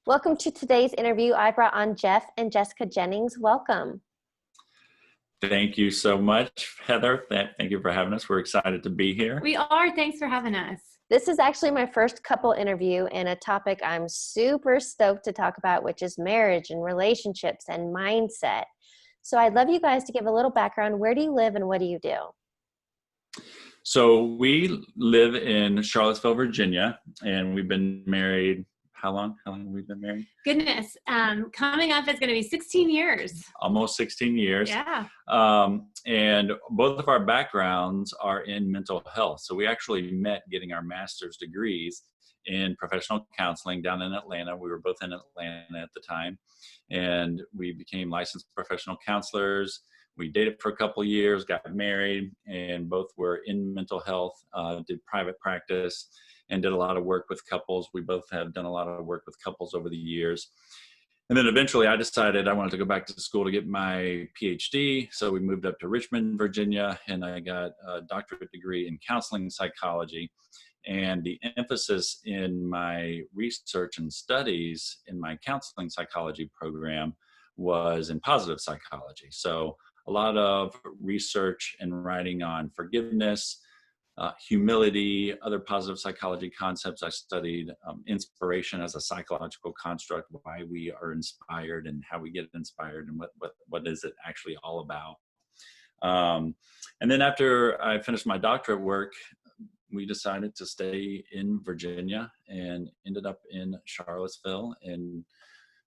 Welcome to today's interview. I brought on Jeff and Jessica Jennings. Welcome. Thank you so much, Heather. Thank you for having us. We're excited to be here. We are. Thanks for having us. This is actually my first couple interview and a topic I'm super stoked to talk about, which is marriage and relationships and mindset. So I'd love you guys to give a little background. Where do you live and what do you do? So we live in Charlottesville, Virginia, and we've been married. How long? How long have we been married? Goodness. Coming up, it's going to be 16 years. Almost 16 years. Yeah. And both of our backgrounds are in mental health. So we actually met getting our master's degrees in professional counseling down in Atlanta. We were both in Atlanta at the time. And we became licensed professional counselors. We dated for a couple of years, got married, and both were in mental health, did private practice, and did a lot of work with couples. We both have done a lot of work with couples over the years. And then eventually I decided I wanted to go back to school to get my PhD. So we moved up to Richmond, Virginia, and I got a doctorate degree in counseling psychology. And the emphasis in my research and studies in my counseling psychology program was in positive psychology. So a lot of research and writing on forgiveness, humility, other positive psychology concepts. I studied inspiration as a psychological construct, why we are inspired and how we get inspired and what is it actually all about. And then after I finished my doctorate work, we decided to stay in Virginia and ended up in Charlottesville, and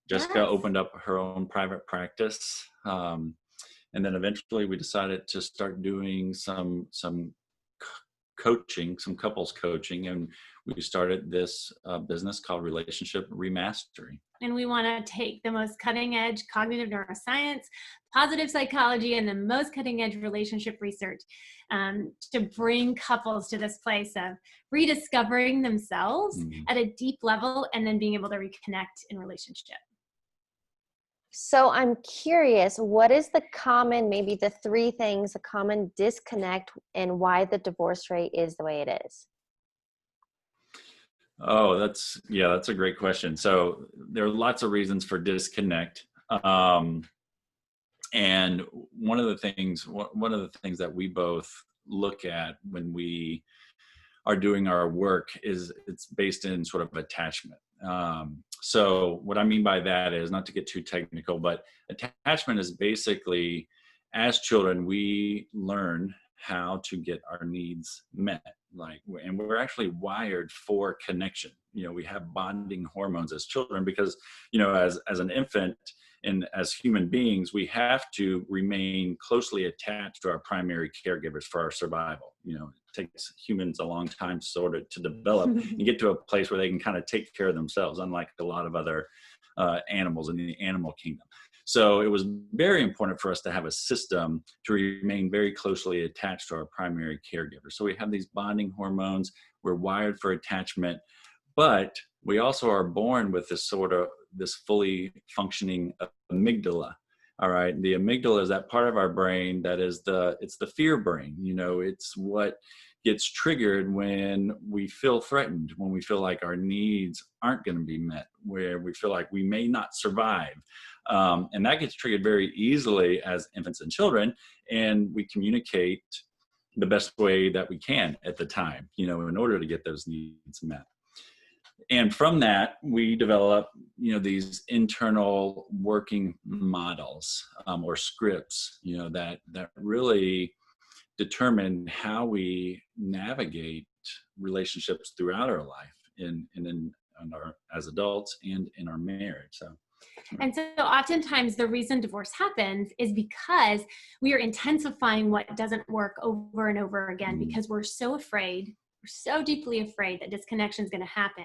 Jessica opened up her own private practice. And then eventually we decided to start doing some coaching, some couples coaching, and we started this business called Relationship Remastery. And we want to take the most cutting edge cognitive neuroscience, positive psychology, and the most cutting edge relationship research to bring couples to this place of rediscovering themselves at a deep level and then being able to reconnect in relationship. So I'm curious, what is the common, maybe the three things, a common disconnect and why the divorce rate is the way it is? Oh, that's a great question. So there are lots of reasons for disconnect. And one of the things that we both look at when we are doing our work is it's based in sort of attachment. So what I mean by that is, not to get too technical, but attachment is basically, as children, we learn how to get our needs met. And we're actually wired for connection. We have bonding hormones as children because, as an infant and as human beings, we have to remain closely attached to our primary caregivers for our survival. It takes humans a long time sort of to develop and get to a place where they can kind of take care of themselves, unlike a lot of other animals in the animal kingdom. So it was very important for us to have a system to remain very closely attached to our primary caregiver. So we have these bonding hormones. We're wired for attachment, but we also are born with this fully functioning amygdala. All right. The amygdala is that part of our brain that is it's the fear brain. It's what gets triggered when we feel threatened, when we feel like our needs aren't going to be met, where we feel like we may not survive. And that gets triggered very easily as infants and children. And we communicate the best way that we can at the time, in order to get those needs met. And from that, we develop, these internal working models or scripts, that really determine how we navigate relationships throughout our life, as adults and in our marriage. And so oftentimes the reason divorce happens is because we are intensifying what doesn't work over and over again, because we're so afraid. We're so deeply afraid that disconnection is going to happen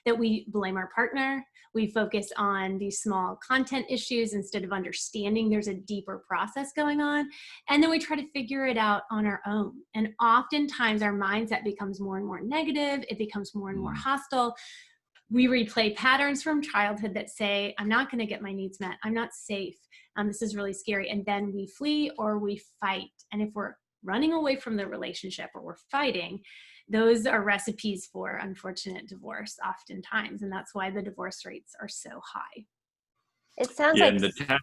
that we blame our partner. We focus on these small content issues instead of understanding there's a deeper process going on. And then we try to figure it out on our own. And oftentimes our mindset becomes more and more negative. It becomes more and more hostile. We replay patterns from childhood that say, I'm not going to get my needs met. I'm not safe. This is really scary. And then we flee or we fight. And if we're running away from the relationship or we're fighting, those are recipes for unfortunate divorce oftentimes. And that's why the divorce rates are so high. It sounds Yeah, like, and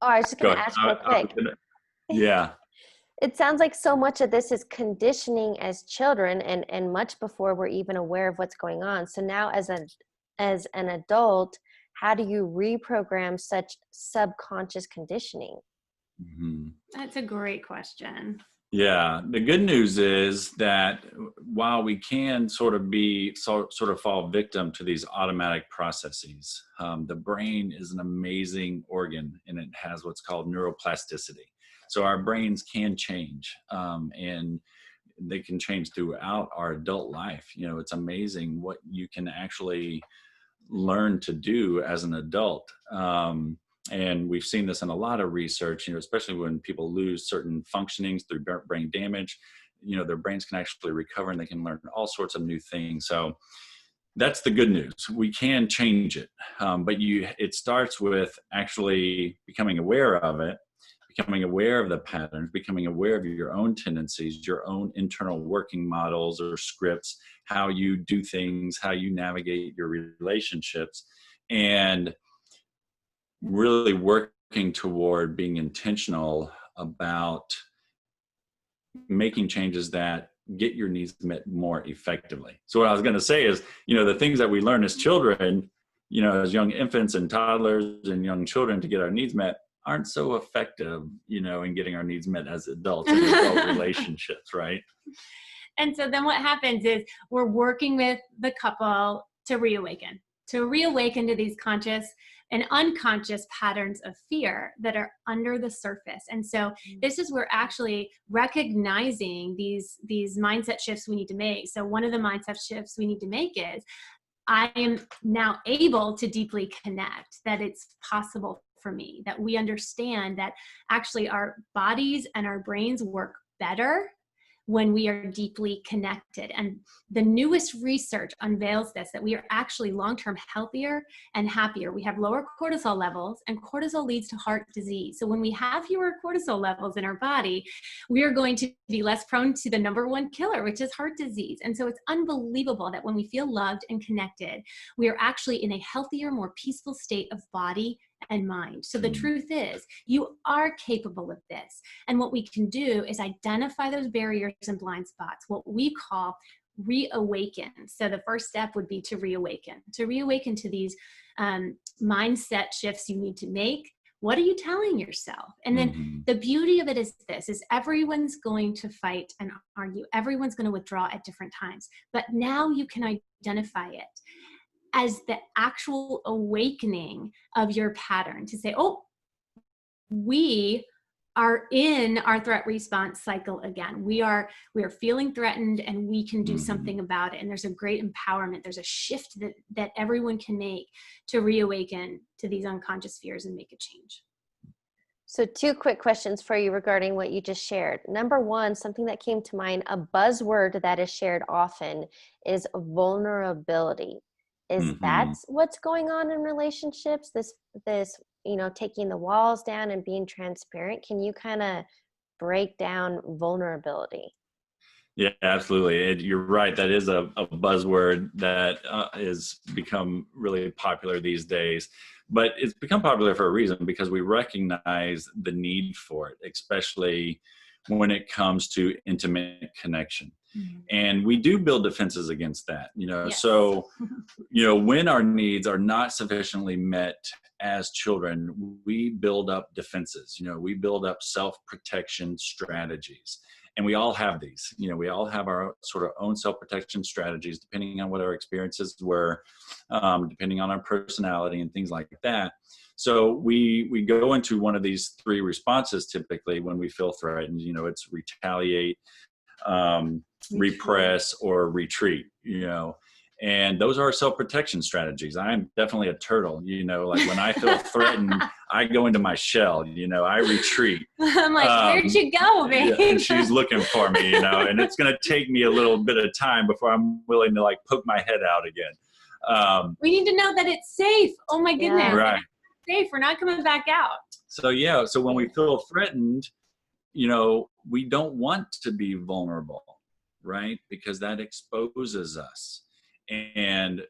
oh, I was just go going to ahead. ask real quick. Yeah. It sounds like so much of this is conditioning as children and much before we're even aware of what's going on. So now as an adult, how do you reprogram such subconscious conditioning? Mm-hmm. That's a great question. Yeah, the good news is that while we can sort of fall victim to these automatic processes, the brain is an amazing organ and it has what's called neuroplasticity. So our brains can change, and they can change throughout our adult life. You know, it's amazing what you can actually learn to do as an adult. And we've seen this in a lot of research, you know, especially when people lose certain functionings through brain damage, you know, their brains can actually recover and they can learn all sorts of new things. So that's the good news. We can change it. But it starts with actually becoming aware of it, becoming aware of the patterns, becoming aware of your own tendencies, your own internal working models or scripts, how you do things, how you navigate your relationships, and really working toward being intentional about making changes that get your needs met more effectively. So what I was going to say is, you know, the things that we learn as children, you know, as young infants and toddlers and young children to get our needs met aren't so effective, you know, in getting our needs met as adults in adult relationships, right? And so then what happens is we're working with the couple to reawaken to these conscious and unconscious patterns of fear that are under the surface. And so this is where actually recognizing these mindset shifts we need to make. So one of the mindset shifts we need to make is I am now able to deeply connect, that it's possible for me, that we understand that actually our bodies and our brains work better when we are deeply connected. And the newest research unveils this, that we are actually long-term healthier and happier. We have lower cortisol levels, and cortisol leads to heart disease. So when we have fewer cortisol levels in our body, we are going to be less prone to the number one killer, which is heart disease. And so it's unbelievable that when we feel loved and connected, we are actually in a healthier, more peaceful state of body and mind. So the truth is, you are capable of this. And what we can do is identify those barriers and blind spots, what we call reawaken. So the first step would be to reawaken to these mindset shifts you need to make. What are you telling yourself? And then the beauty of it is this, is everyone's going to fight and argue. Everyone's going to withdraw at different times. But now you can identify it as the actual awakening of your pattern, to say, oh, we are in our threat response cycle again. We are feeling threatened, and we can do something about it. And there's a great empowerment. There's a shift that everyone can make to reawaken to these unconscious fears and make a change. So 2 quick questions for you regarding what you just shared. Number one, something that came to mind, a buzzword that is shared often is vulnerability. Is that what's going on in relationships? This, you know, taking the walls down and being transparent. Can you kind of break down vulnerability? Yeah, absolutely. You're right. That is a buzzword that is become really popular these days. But it's become popular for a reason, because we recognize the need for it, especially when it comes to intimate connection. And we do build defenses against that, you know. Yes. So, you know, when our needs are not sufficiently met as children, we build up defenses, you know, we build up self-protection strategies. And we all have these, you know, we all have our sort of own self-protection strategies, depending on what our experiences were, depending on our personality and things like that. So we go into one of these 3 responses typically when we feel threatened. You know, it's retaliate, repress, or retreat, you know. And those are self-protection strategies. I'm definitely a turtle, you know, like when I feel threatened, I go into my shell, you know, I retreat. I'm like, where'd you go, babe? Yeah, and she's looking for me, you know, and it's going to take me a little bit of time before I'm willing to like poke my head out again. We need to know that it's safe. Oh my goodness. Yeah. Right. It's safe. We're not coming back out. So, yeah. So when we feel threatened, we don't want to be vulnerable, right? Because that exposes us. And,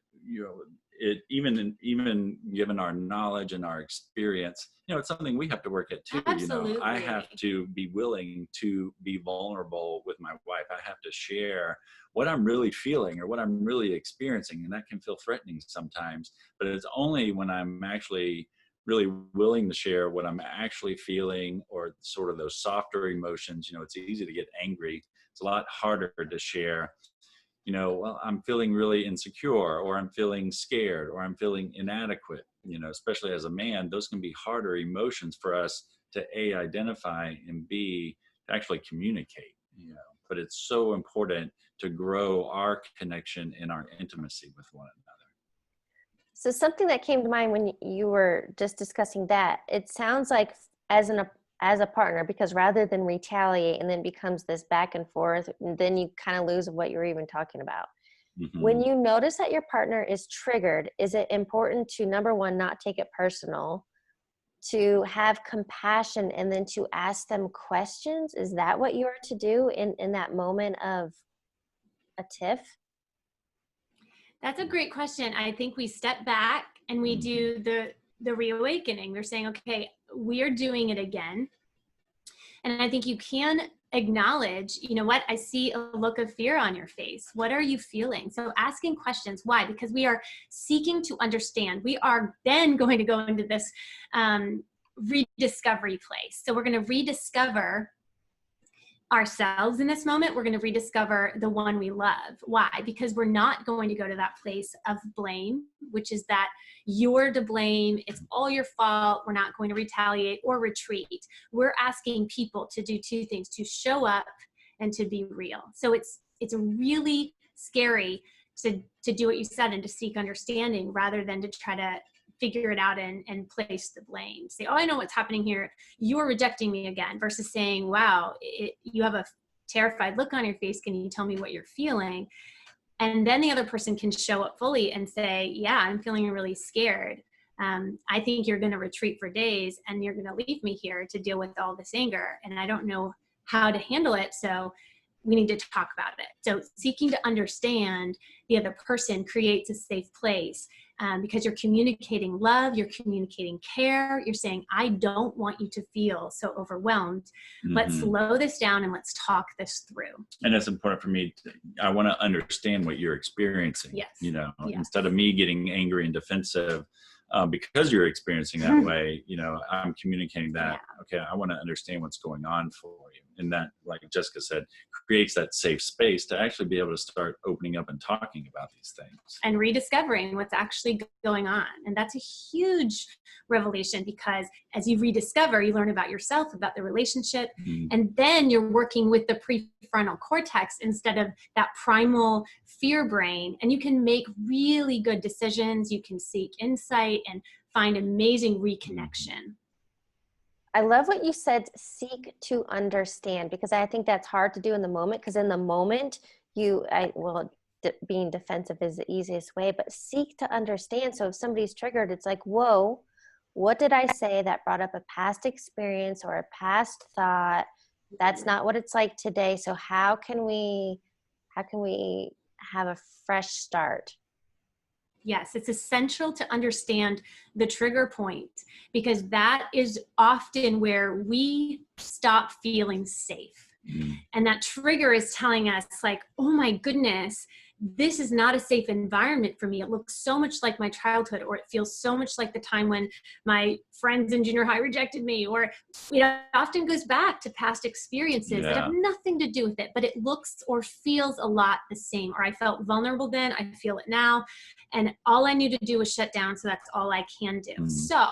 even given our knowledge and our experience, it's something we have to work at too. Absolutely. I have to be willing to be vulnerable with my wife. I have to share what I'm really feeling or what I'm really experiencing. And that can feel threatening sometimes, but it's only when I'm actually really willing to share what I'm actually feeling, or sort of those softer emotions. It's easy to get angry. It's a lot harder to share, well, I'm feeling really insecure, or I'm feeling scared, or I'm feeling inadequate. Especially as a man, those can be harder emotions for us to A, identify, and B, to actually communicate. But it's so important to grow our connection and our intimacy with one another. So something that came to mind when you were just discussing that, it sounds like as a partner, because rather than retaliate and then becomes this back and forth, and then you kind of lose what you were even talking about. Mm-hmm. When you notice that your partner is triggered, is it important to, number one, not take it personal, to have compassion, and then to ask them questions? Is that what you are to do in that moment of a tiff? That's a great question. I think we step back and we do the reawakening. We're saying, okay, we are doing it again. And I think you can acknowledge, what, I see a look of fear on your face. What are you feeling? So asking questions. Why? Because we are seeking to understand. We are then going to go into this rediscovery place. So we're going to rediscover ourselves in this moment. We're going to rediscover the one we love. Why? Because we're not going to go to that place of blame, which is that you're to blame, it's all your fault, we're not going to retaliate or retreat. We're asking people to do two things: to show up and to be real. So it's really scary to do what you said and to seek understanding rather than to try to figure it out and place the blame. Say, oh, I know what's happening here. You're rejecting me again, versus saying, wow, you have a terrified look on your face. Can you tell me what you're feeling? And then the other person can show up fully and say, yeah, I'm feeling really scared. I think you're going to retreat for days and you're going to leave me here to deal with all this anger. And I don't know how to handle it. So we need to talk about it. So seeking to understand the other person creates a safe place. Because you're communicating love, you're communicating care, you're saying, I don't want you to feel so overwhelmed. Mm-hmm. Let's slow this down and let's talk this through. And it's important for me. I want to understand what you're experiencing. Yes. Yes. Instead of me getting angry and defensive because you're experiencing that way, I'm communicating that, okay, I want to understand what's going on for you. And that, like Jessica said, creates that safe space to actually be able to start opening up and talking about these things. And rediscovering what's actually going on. And that's a huge revelation, because as you rediscover, you learn about yourself, about the relationship, and then you're working with the prefrontal cortex instead of that primal fear brain. And you can make really good decisions. You can seek insight and find amazing reconnection. I love what you said, seek to understand, because I think that's hard to do in the moment, because in the moment being defensive is the easiest way, but seek to understand. So if somebody's triggered, it's like, whoa, what did I say that brought up a past experience or a past thought? That's not what it's like today. So how can we have a fresh start? Yes, it's essential to understand the trigger point, because that is often where we stop feeling safe. And that trigger is telling us, like, oh my goodness, this is not a safe environment for me. It looks so much like my childhood, or it feels so much like the time when my friends in junior high rejected me, or it often goes back to past experiences that have nothing to do with it, but it looks or feels a lot the same. Or I felt vulnerable then, I feel it now, and all I need to do is shut down, so that's all I can do. So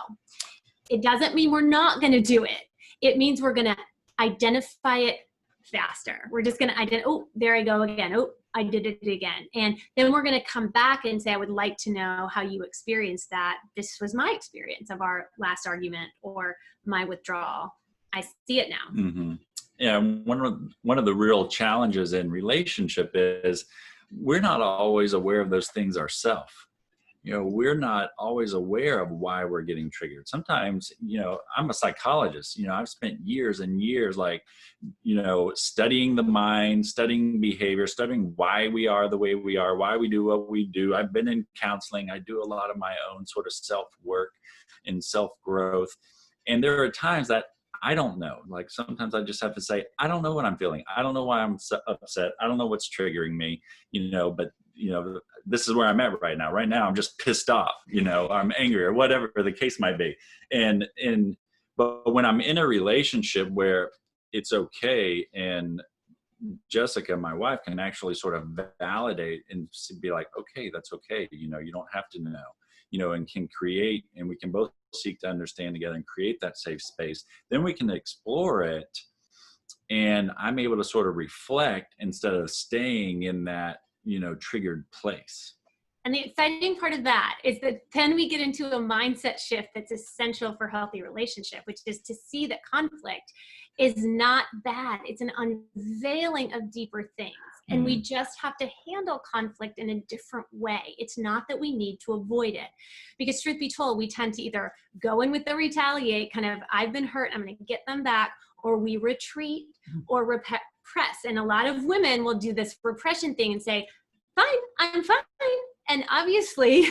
it doesn't mean we're not going to do it. It means we're going to identify it faster. We're just going to oh, there I go again. Oh, I did it again. And then we're going to come back and say, I would like to know how you experienced that. This was my experience of our last argument or my withdrawal. I see it now. Mm-hmm. Yeah. One of the real challenges in relationship is we're not always aware of those things ourselves. we're not always aware of why we're getting triggered. Sometimes, I'm a psychologist, I've spent years and years, like, studying the mind, studying behavior, studying why we are the way we are, why we do what we do. I've been in counseling. I do a lot of my own sort of self work and self growth. And there are times that I don't know. Like, sometimes I just have to say, I don't know what I'm feeling. I don't know why I'm upset. I don't know what's triggering me, but this is where I'm at right now. Right now, I'm just pissed off, I'm angry, or whatever the case might be. But when I'm in a relationship where it's okay, and Jessica, my wife, can actually sort of validate and be like, okay, that's okay. You don't have to know, and can create, and we can both seek to understand together and create that safe space. Then we can explore it. And I'm able to sort of reflect instead of staying in that, triggered place. And the exciting part of that is that then we get into a mindset shift that's essential for healthy relationship, which is to see that conflict is not bad. It's an unveiling of deeper things. And we just have to handle conflict in a different way. It's not that we need to avoid it. Because truth be told, we tend to either go in with the retaliate, kind of, I've been hurt, I'm going to get them back, or we retreat or repress. And a lot of women will do this repression thing and say, fine, I'm fine. And obviously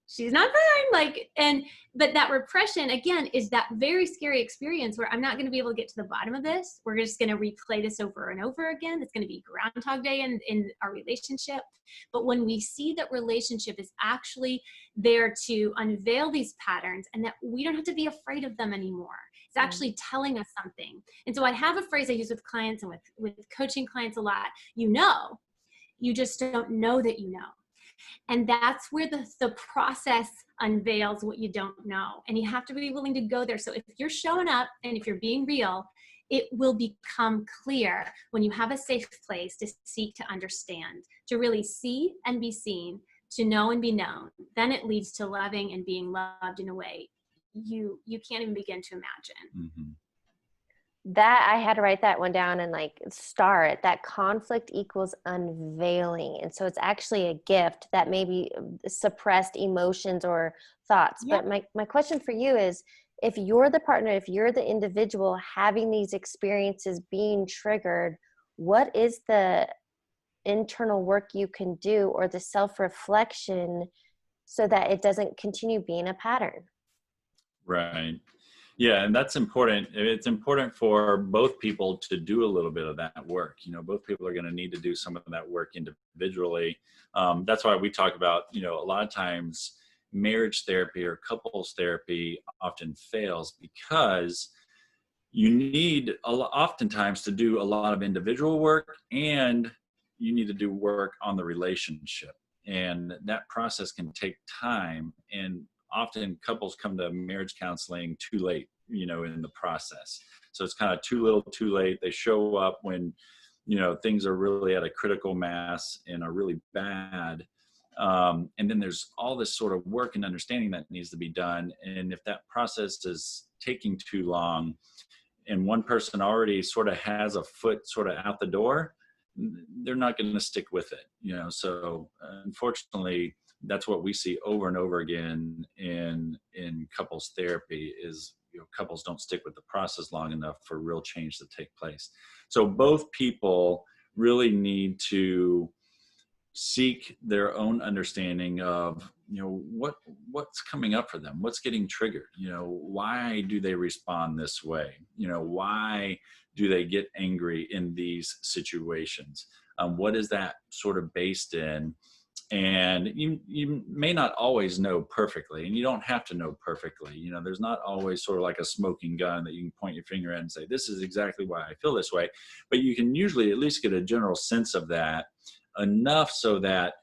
she's not fine. But that repression, again, is that very scary experience where I'm not going to be able to get to the bottom of this. We're just going to replay this over and over again. It's going to be Groundhog Day in our relationship. But when we see that relationship is actually there to unveil these patterns, and that we don't have to be afraid of them anymore. It's actually telling us something. And so I have a phrase I use with clients and with coaching clients a lot. You just don't know that you know. And that's where the process unveils what you don't know. And you have to be willing to go there. So if you're showing up and if you're being real, it will become clear when you have a safe place to seek to understand, to really see and be seen, to know and be known. Then it leads to loving and being loved in a way you can't even begin to imagine. Mm-hmm. That I had to write that one down and star it. That conflict equals unveiling. And so it's actually a gift that maybe suppressed emotions or thoughts. Yep. But my question for you is, if you're the partner, if you're the individual having these experiences being triggered, what is the internal work you can do, or the self-reflection, so that it doesn't continue being a pattern? Right. Yeah, and that's important. It's important for both people to do a little bit of that work. Both people are going to need to do some of that work individually. That's why we talk about, a lot of times marriage therapy or couples therapy often fails, because you need oftentimes to do a lot of individual work, and you need to do work on the relationship. And that process can take time. And often couples come to marriage counseling too late, in the process. So it's kind of too little, too late. They show up when, things are really at a critical mass and are really bad. And then there's all this sort of work and understanding that needs to be done. And if that process is taking too long, and one person already sort of has a foot sort of out the door, they're not going to stick with it, So unfortunately, that's what we see over and over again in couples therapy is, couples don't stick with the process long enough for real change to take place. So both people really need to seek their own understanding of, what's coming up for them, what's getting triggered, why do they respond this way, why do they get angry in these situations, what is that sort of based in. And you may not always know perfectly, and you don't have to know perfectly. There's not always sort of like a smoking gun that you can point your finger at and say, this is exactly why I feel this way. But you can usually at least get a general sense of that, enough so that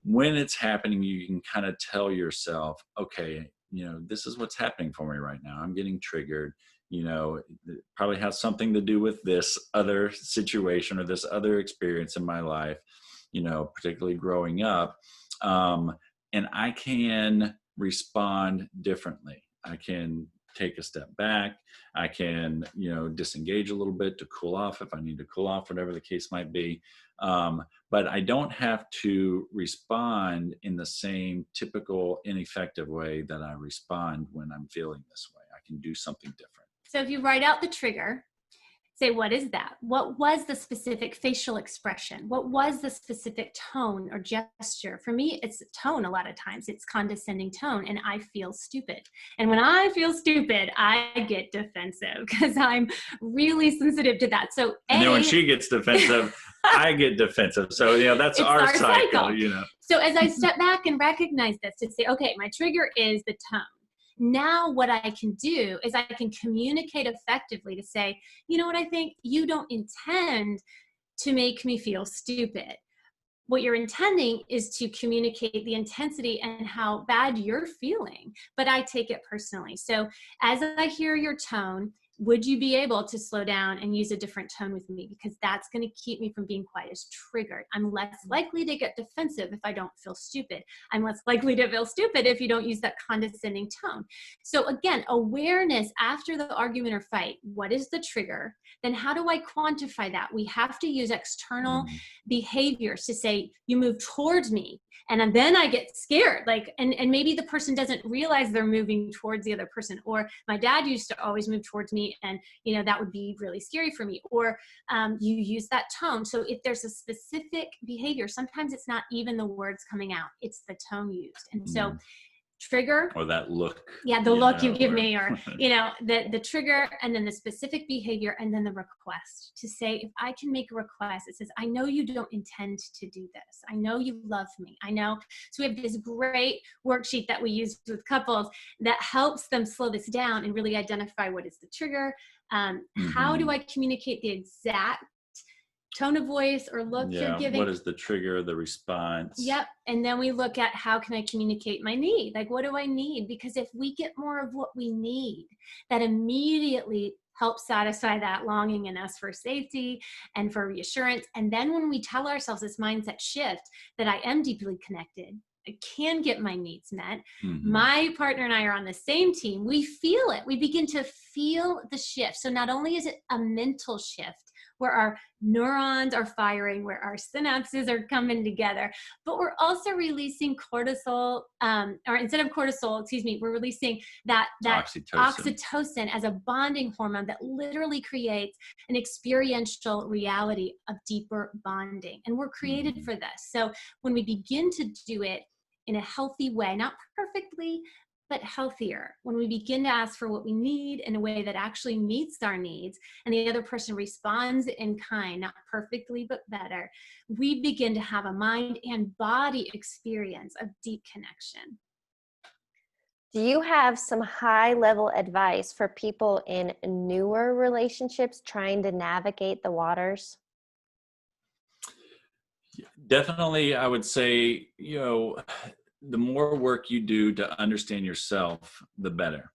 when it's happening, you can kind of tell yourself, okay, this is what's happening for me right now. I'm getting triggered. It probably has something to do with this other situation or this other experience in my life, particularly growing up. And I can respond differently. I can take a step back. I can, disengage a little bit to cool off if I need to cool off, whatever the case might be. But I don't have to respond in the same typical ineffective way that I respond when I'm feeling this way. I can do something different. So if you write out the trigger, say, what is that? What was the specific facial expression? What was the specific tone or gesture? For me, it's tone a lot of times. It's condescending tone, and I feel stupid. And when I feel stupid, I get defensive because I'm really sensitive to that. So and then when she gets defensive, I get defensive. So, that's our cycle, So as I step back and recognize this to say, okay, my trigger is the tone. Now what I can do is I can communicate effectively to say, you know what, I think you don't intend to make me feel stupid. What you're intending is to communicate the intensity and how bad you're feeling, but I take it personally. So as I hear your tone, would you be able to slow down and use a different tone with me? Because that's going to keep me from being quite as triggered. I'm less likely to get defensive if I don't feel stupid. I'm less likely to feel stupid if you don't use that condescending tone. So again, awareness after the argument or fight. What is the trigger? Then how do I quantify that? We have to use external behaviors to say, you move towards me. And then I get scared, and maybe the person doesn't realize they're moving towards the other person. Or my dad used to always move towards me, and that would be really scary for me. Or you use that tone. So if there's a specific behavior, sometimes it's not even the words coming out, it's the tone used. And so trigger, or that look, the look you give me, or the trigger, and then the specific behavior, and then the request. To say, if I can make a request, it says, I know you don't intend to do this, I know you love me, I know. So we have this great worksheet that we use with couples that helps them slow this down and really identify what is the trigger, how do I communicate the exact tone of voice or look you're giving. What is the trigger, the response? Yep. And then we look at, how can I communicate my need? What do I need? Because if we get more of what we need, that immediately helps satisfy that longing in us for safety and for reassurance. And then when we tell ourselves this mindset shift that I am deeply connected, I can get my needs met, my partner and I are on the same team, we feel it. We begin to feel the shift. So not only is it a mental shift, where our neurons are firing, where our synapses are coming together, but we're also releasing cortisol, or instead of cortisol, we're releasing that oxytocin as a bonding hormone that literally creates an experiential reality of deeper bonding. And we're created for this. So when we begin to do it in a healthy way, not perfectly, but healthier, when we begin to ask for what we need in a way that actually meets our needs, and the other person responds in kind, not perfectly, but better, we begin to have a mind and body experience of deep connection. Do you have some high-level advice for people in newer relationships trying to navigate the waters? Definitely, I would say, the more work you do to understand yourself, the better,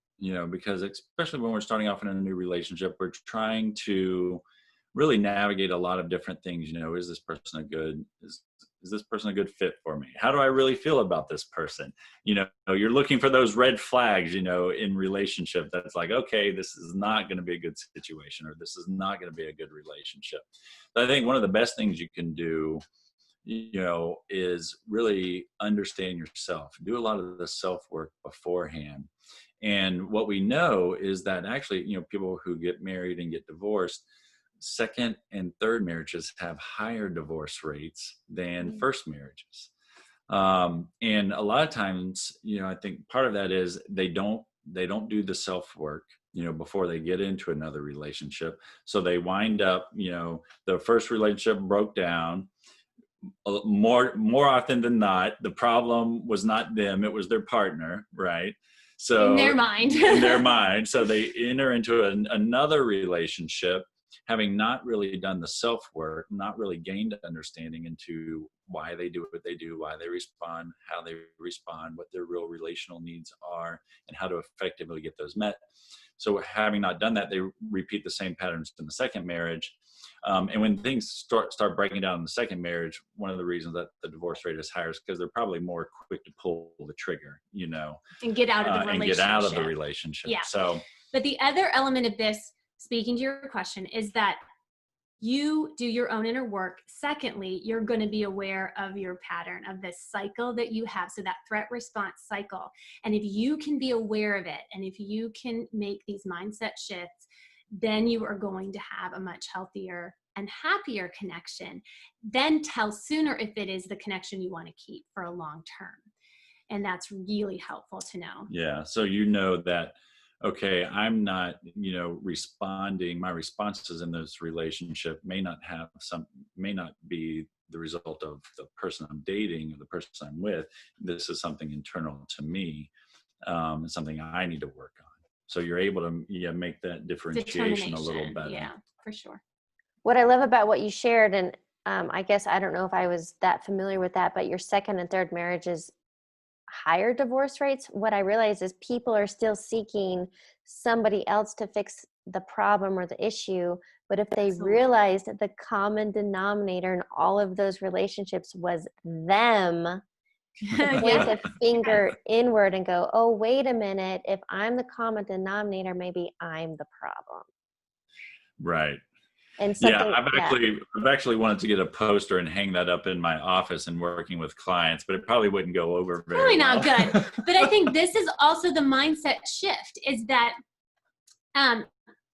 because especially when we're starting off in a new relationship, we're trying to really navigate a lot of different things. Is this person is this person a good fit for me? How do I really feel about this person? You're looking for those red flags, in relationship. That's like, okay, this is not going to be a good situation, or this is not going to be a good relationship. But I think one of the best things you can do is really understand yourself. Do a lot of the self-work beforehand. And what we know is that actually, people who get married and get divorced, second and third marriages have higher divorce rates than first marriages. And a lot of times, I think part of that is they don't do the self-work, before they get into another relationship. So they wind up, the first relationship broke down. More often than not, the problem was not them, it was their partner, right? So in their mind. So they enter into another relationship having not really done the self-work, not really gained understanding into why they do what they do, why they respond, how they respond, what their real relational needs are, and how to effectively get those met. So having not done that, they repeat the same patterns in the second marriage. And when things start breaking down in the second marriage, one of the reasons that the divorce rate is higher is because they're probably more quick to pull the trigger, and get out of the relationship. Yeah. So, but the other element of this, speaking to your question, is that you do your own inner work. Secondly, you're going to be aware of your pattern, of this cycle that you have. So that threat response cycle. And if you can be aware of it, and if you can make these mindset shifts, then you are going to have a much healthier and happier connection. Then tell sooner if it is the connection you want to keep for a long term. And that's really helpful to know. Yeah. So you know that, okay, I'm not, responding, my responses in this relationship may not be the result of the person I'm dating or the person I'm with. This is something internal to me, and something I need to work on. So you're able to make that differentiation a little better. Yeah, for sure. What I love about what you shared, and I guess I don't know if I was that familiar with that, but your second and third marriages higher divorce rates. What I realize is people are still seeking somebody else to fix the problem or the issue. But if they realized that the common denominator in all of those relationships was them, point the finger inward and go, oh, wait a minute. If I'm the common denominator, maybe I'm the problem. Right. And I've actually wanted to get a poster and hang that up in my office and working with clients, but it probably wouldn't go over very well. Probably not good. But I think this is also the mindset shift, is that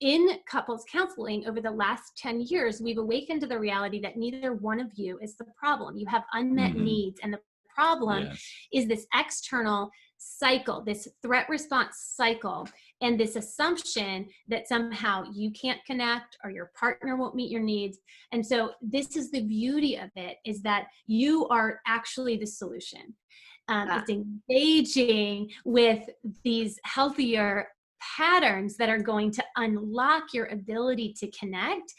in couples counseling over the last 10 years, we've awakened to the reality that neither one of you is the problem. You have unmet needs, and the problem is this external cycle, this threat response cycle, and this assumption that somehow you can't connect or your partner won't meet your needs. And so this is the beauty of it, is that you are actually the solution. It's engaging with these healthier patterns that are going to unlock your ability to connect.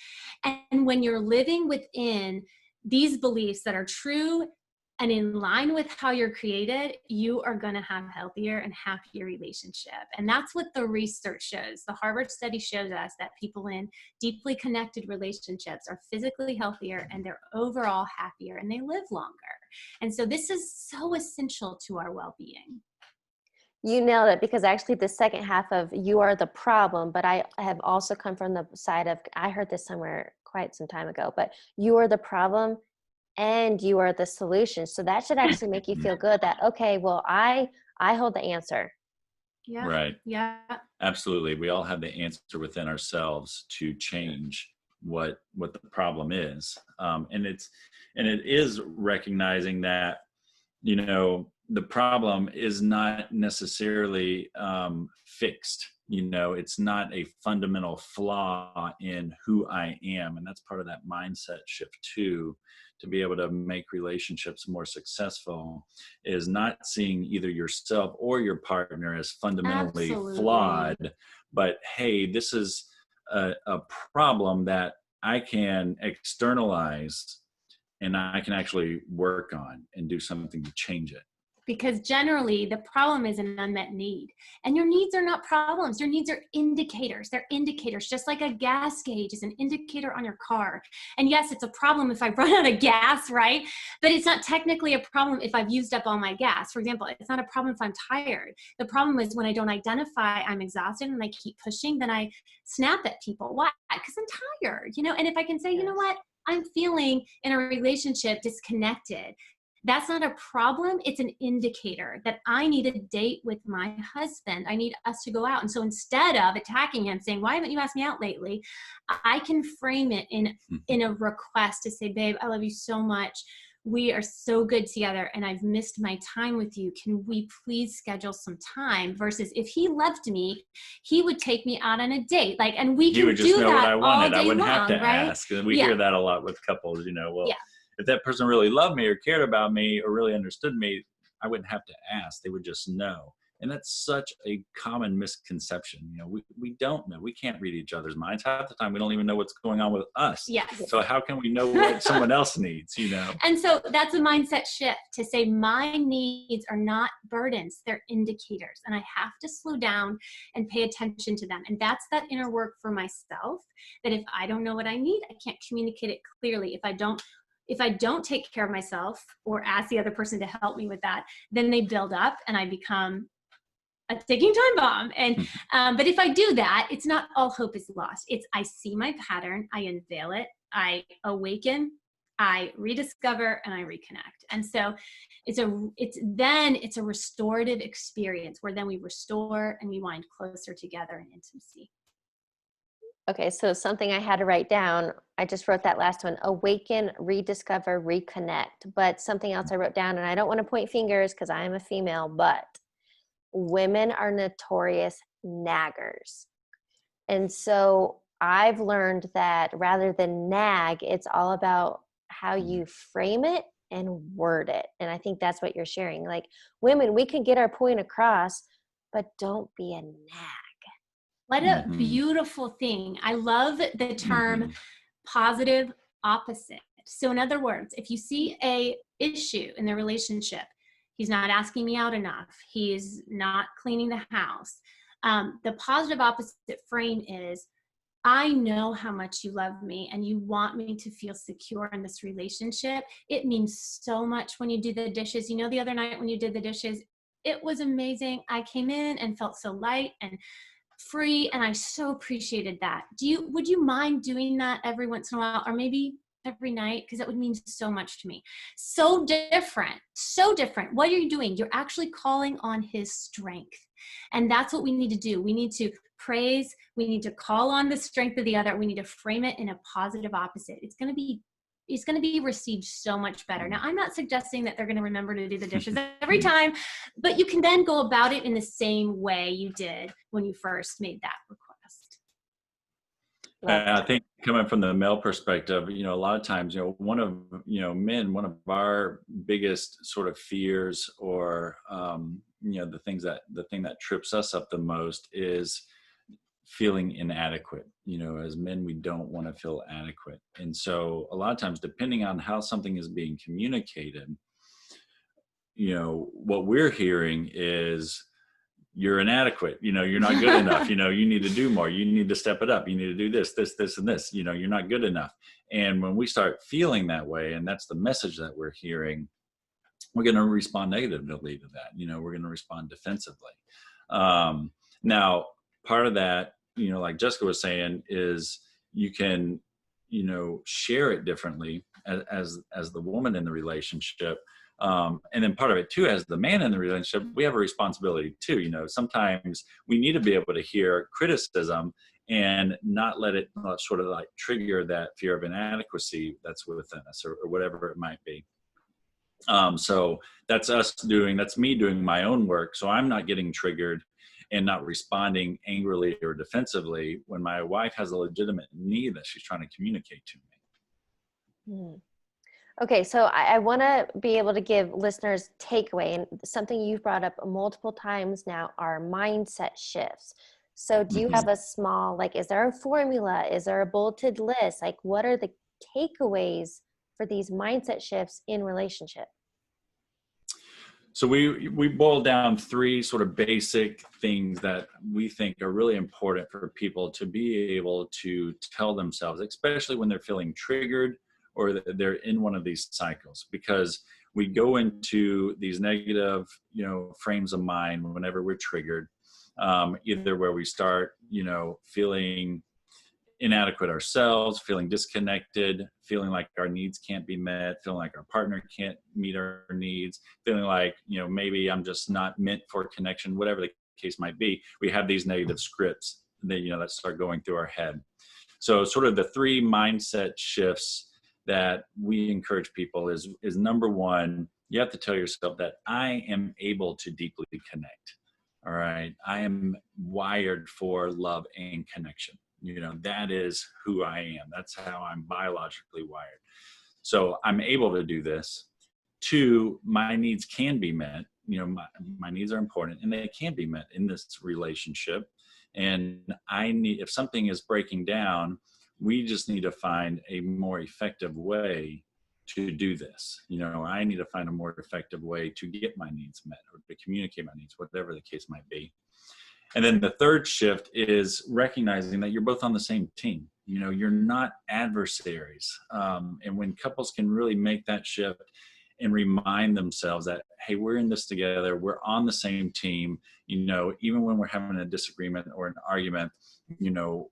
And when you're living within these beliefs that are true and in line with how you're created, you are going to have a healthier and happier relationship. And that's what the research shows. The Harvard study shows us that people in deeply connected relationships are physically healthier, and they're overall happier, and they live longer. And so this is so essential to our well-being. You nailed it, because actually the second half of you are the problem, but I have also come from the side of, I heard this somewhere quite some time ago, but you are the problem and you are the solution. So that should actually make you feel good that, okay, well, I hold the answer. Yeah. Right. Yeah. Absolutely. We all have the answer within ourselves to change what the problem is. And it is recognizing that, the problem is not necessarily fixed. It's not a fundamental flaw in who I am. And that's part of that mindset shift too, to be able to make relationships more successful, is not seeing either yourself or your partner as fundamentally flawed, but hey, this is a problem that I can externalize and I can actually work on and do something to change it. Because generally the problem is an unmet need, and your needs are not problems. Your needs are indicators. They're indicators, just like a gas gauge is an indicator on your car. And yes, it's a problem if I run out of gas, right? But it's not technically a problem if I've used up all my gas. For example, it's not a problem if I'm tired. The problem is when I don't identify I'm exhausted and I keep pushing, then I snap at people. Why? Because I'm tired, and if I can say, you know what? I'm feeling in a relationship disconnected. That's not a problem. It's an indicator that I need a date with my husband. I need us to go out. And so instead of attacking him, saying, why haven't you asked me out lately? I can frame it in a request to say, babe, I love you so much. We are so good together, and I've missed my time with you. Can we please schedule some time? Versus if he loved me, he would take me out on a date. And we can do that all day long. He would just know what I wanted. I wouldn't have to ask. And we hear that a lot with couples, if that person really loved me or cared about me or really understood me, I wouldn't have to ask. They would just know. And that's such a common misconception. We don't know. We can't read each other's minds. Half the time, we don't even know what's going on with us. Yes. So how can we know what someone else needs, And so that's a mindset shift to say my needs are not burdens. They're indicators. And I have to slow down and pay attention to them. And that's that inner work for myself, that if I don't know what I need, I can't communicate it clearly. If I don't take care of myself or ask the other person to help me with that, then they build up and I become a ticking time bomb. And but if I do that, it's not all hope is lost. It's I see my pattern, I unveil it, I awaken, I rediscover, and I reconnect. And so it's a restorative experience where then we restore and we wind closer together in intimacy. Okay, so something I had to write down, I just wrote that last one, awaken, rediscover, reconnect. But something else I wrote down, and I don't want to point fingers because I am a female, but women are notorious naggers. And so I've learned that rather than nag, it's all about how you frame it and word it. And I think that's what you're sharing. Like, women, we can get our point across, but don't be a nag. What a beautiful thing. I love the term positive opposite. So in other words, if you see a issue in the relationship, he's not asking me out enough, he's not cleaning the house. The positive opposite frame is, I know how much you love me and you want me to feel secure in this relationship. It means so much when you do the dishes. You know, the other night when you did the dishes, it was amazing. I came in and felt so light and free, and I so appreciated that. Would you mind doing that every once in a while, or maybe every night? Because it would mean so much to me. So different. What are you doing? You're actually calling on his strength. And that's what we need to do. We need to praise. We need to call on the strength of the other. We need to frame it in a positive opposite. It's going to be received so much better. Now, I'm not suggesting that they're going to remember to do the dishes every time, but you can then go about it in the same way you did when you first made that request. I think coming from the male perspective, a lot of times, one of our biggest sort of fears, or, the thing that trips us up the most is feeling inadequate. As men, we don't want to feel adequate. And so a lot of times, depending on how something is being communicated, what we're hearing is, you're inadequate, you're not good enough, you need to do more, you need to step it up, you need to do this, and this, you're not good enough. And when we start feeling that way, and that's the message that we're hearing, we're going to respond negatively to that. We're going to respond defensively. Now, part of that, like Jessica was saying, is you can, share it differently as the woman in the relationship. And then part of it too, as the man in the relationship, we have a responsibility too. Sometimes we need to be able to hear criticism and not let it sort of like trigger that fear of inadequacy that's within us, or whatever it might be. So that's me doing my own work. So I'm not getting triggered and not responding angrily or defensively when my wife has a legitimate need that she's trying to communicate to me. Okay, so I want to be able to give listeners takeaway, and something you've brought up multiple times now are mindset shifts. So do you have a small, is there a formula? Is there a bulleted list? What are the takeaways for these mindset shifts in relationship? So we boil down 3 sort of basic things that we think are really important for people to be able to tell themselves, especially when they're feeling triggered or they're in one of these cycles, because we go into these negative, frames of mind whenever we're triggered, either where we start, feeling inadequate ourselves, feeling disconnected, feeling like our needs can't be met, feeling like our partner can't meet our needs, feeling like, maybe I'm just not meant for connection, whatever the case might be. We have these negative scripts that, that start going through our head. So sort of the 3 mindset shifts that we encourage people is number 1, you have to tell yourself that I am able to deeply connect. All right. I am wired for love and connection. That is who I am. That's how I'm biologically wired. So I'm able to do this. 2, my needs can be met. My needs are important and they can be met in this relationship. And if something is breaking down, we just need to find a more effective way to do this. I need to find a more effective way to get my needs met or to communicate my needs, whatever the case might be. And then the 3rd shift is recognizing that you're both on the same team. You're not adversaries. And when couples can really make that shift and remind themselves that hey, we're in this together. We're on the same team. Even when we're having a disagreement or an argument,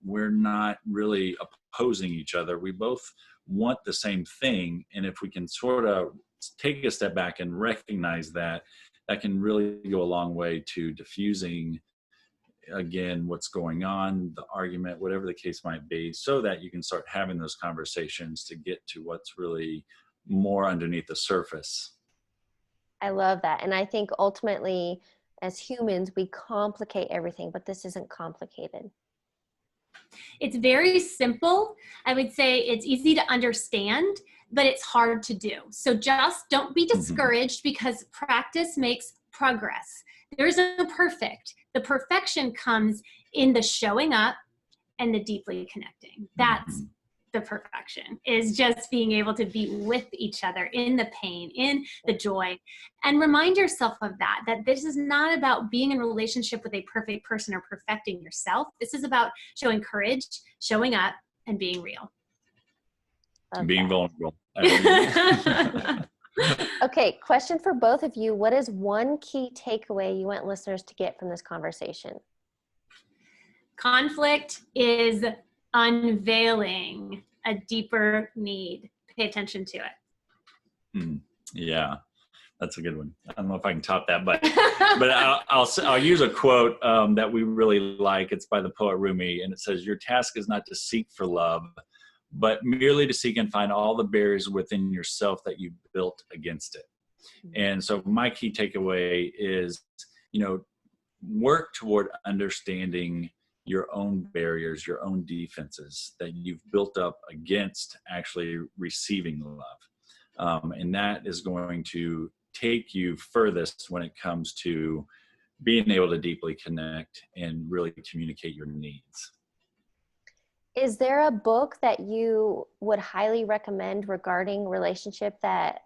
we're not really opposing each other. We both want the same thing. And if we can sort of take a step back and recognize that, that can really go a long way to diffusing, again, what's going on, the argument, whatever the case might be, so that you can start having those conversations to get to what's really more underneath the surface. I love that. And I think ultimately, as humans, we complicate everything, but this isn't complicated. It's very simple. I would say it's easy to understand, but it's hard to do. So just don't be discouraged, because practice makes progress. There is no perfect. The perfection comes in the showing up and the deeply connecting. That's the perfection, is just being able to be with each other in the pain, in the joy, and remind yourself of that this is not about being in relationship with a perfect person or perfecting yourself. This is about showing courage, showing up, and being real. Being vulnerable. Okay, question for both of you. What is one key takeaway you want listeners to get from this conversation? Conflict is unveiling a deeper need. Pay attention to it. Yeah, that's a good one. I don't know if I can top that, but I'll use a quote that we really like. It's by the poet Rumi, and it says, "Your task is not to seek for love, but merely to seek and find all the barriers within yourself that you built against it." And so my key takeaway is, work toward understanding your own barriers, your own defenses that you've built up against actually receiving love. And that is going to take you furthest when it comes to being able to deeply connect and really communicate your needs. Is there a book that you would highly recommend regarding relationship that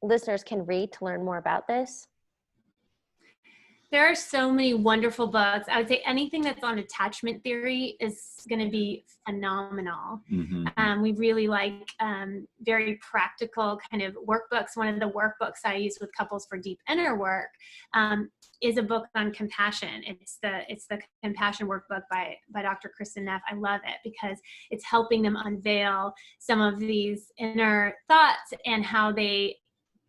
listeners can read to learn more about this? There are so many wonderful books. I would say anything that's on attachment theory is going to be phenomenal. We really like very practical kind of workbooks. One of the workbooks I use with couples for deep inner work is a book on compassion. It's the Compassion Workbook by Dr. Kristen Neff. I love it because it's helping them unveil some of these inner thoughts and how they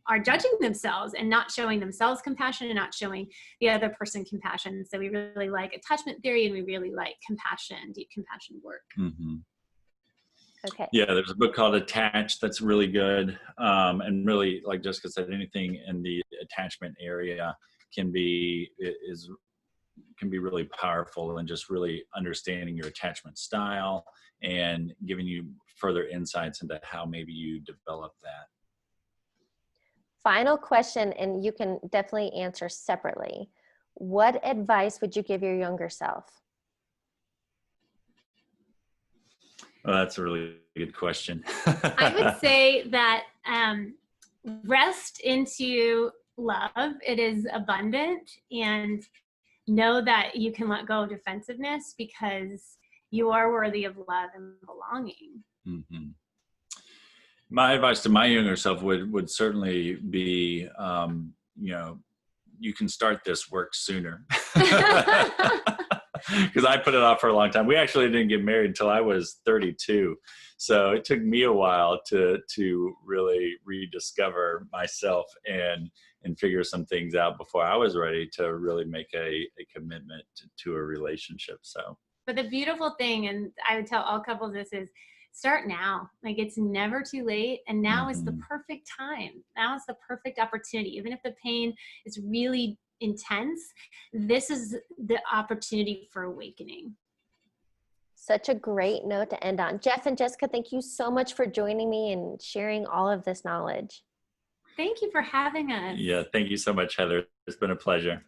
are judging themselves and not showing themselves compassion and not showing the other person compassion. So we really like attachment theory, and we really like deep compassion work. Okay. Yeah, there's a book called Attached that's really good. And really, like Jessica said, anything in the attachment area can be really powerful, and just really understanding your attachment style and giving you further insights into how maybe you develop that. Final question, and you can definitely answer separately. What advice would you give your younger self? Well, that's a really good question. I would say that rest into love. It is abundant, and know that you can let go of defensiveness because you are worthy of love and belonging. My advice to my younger self would certainly be, you can start this work sooner. Because I put it off for a long time. We actually didn't get married until I was 32. So it took me a while to really rediscover myself and figure some things out before I was ready to really make a commitment to a relationship. So, but the beautiful thing, and I would tell all couples this, is start now. Like, it's never too late. And now is the perfect time. Now is the perfect opportunity. Even if the pain is really intense, this is the opportunity for awakening. Such a great note to end on. Jeff and Jessica, thank you so much for joining me and sharing all of this knowledge. Thank you for having us. Yeah, thank you so much, Heather. It's been a pleasure.